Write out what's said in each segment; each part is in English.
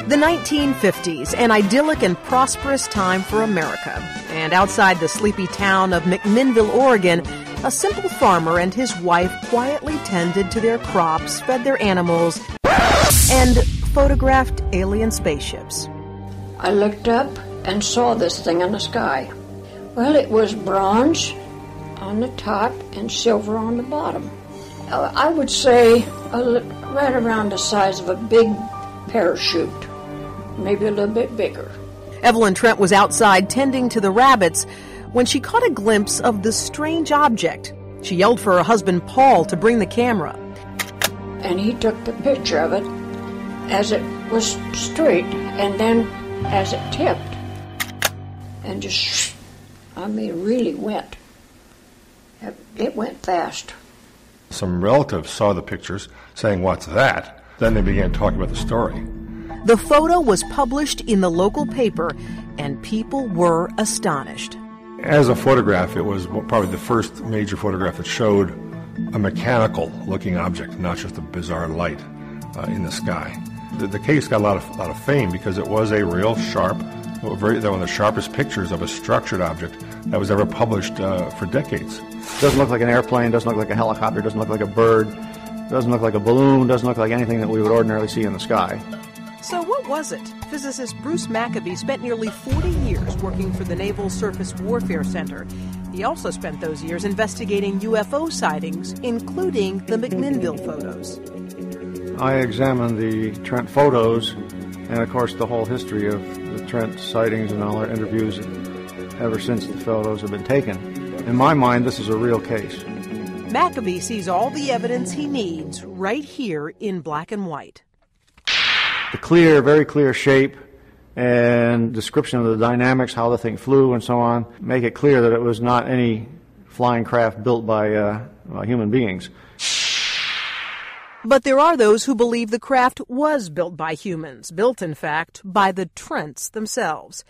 The 1950s, an idyllic and prosperous time for America. And outside the sleepy town of McMinnville, Oregon, a simple farmer and his wife quietly tended to their crops, fed their animals, and photographed alien spaceships. I looked up and saw this thing in the sky. Well, it was bronze on the top and silver on the bottom. I would say right around the size of a big parachute, maybe a little bit bigger. Evelyn Trent was outside tending to the rabbits when she caught a glimpse of the strange object. She yelled for her husband, Paul, to bring the camera. And he took the picture of it as it was straight, and then as it tipped. And just, really went. It went fast. Some relatives saw the pictures, saying, "What's that?" Then they began talking about the story. The photo was published in the local paper, and people were astonished. As a photograph, it was probably the first major photograph that showed a mechanical-looking object, not just a bizarre light in the sky. The case got a lot of fame because it was a real sharp, one of the sharpest pictures of a structured object that was ever published for decades. Doesn't look like an airplane, doesn't look like a helicopter, doesn't look like a bird, doesn't look like a balloon, doesn't look like anything that we would ordinarily see in the sky. So what was it? Physicist Bruce Maccabee spent nearly 40 years working for the Naval Surface Warfare Center. He also spent those years investigating UFO sightings, including the McMinnville photos. I examined the Trent Photos and, of course, the whole history of the Trent sightings and all our interviews ever since the photos have been taken. In my mind, this is a real case. Maccabee sees all the evidence he needs right here in black and white. The clear, very clear shape and description of the dynamics, how the thing flew and so on, make it clear that it was not any flying craft built by human beings. But there are those who believe the craft was built by humans, built, in fact, by the Trents themselves.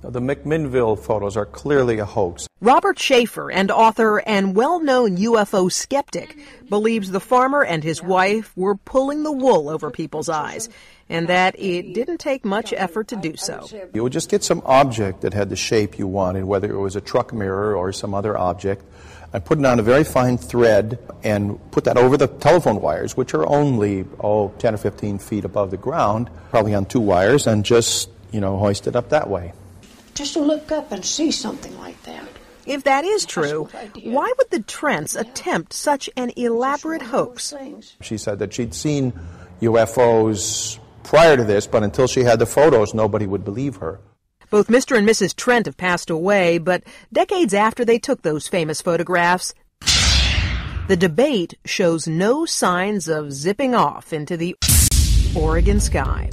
The McMinnville photos are clearly a hoax. Robert Schaefer, and author and well-known UFO skeptic, believes the farmer and his wife were pulling the wool over people's eyes, and that it didn't take much effort to do so. You would just get some object that had the shape you wanted, whether it was a truck mirror or some other object, and put it on a very fine thread and put that over the telephone wires, which are only 10 or 15 feet above the ground, probably on 2 wires, and just, hoist it up that way. Just to look up and see something like that. If that is true, why would the Trents attempt such an elaborate hoax? She said that she'd seen UFOs prior to this, but until she had the photos, nobody would believe her. Both Mr. and Mrs. Trent have passed away, but decades after they took those famous photographs, the debate shows no signs of zipping off into the Oregon sky.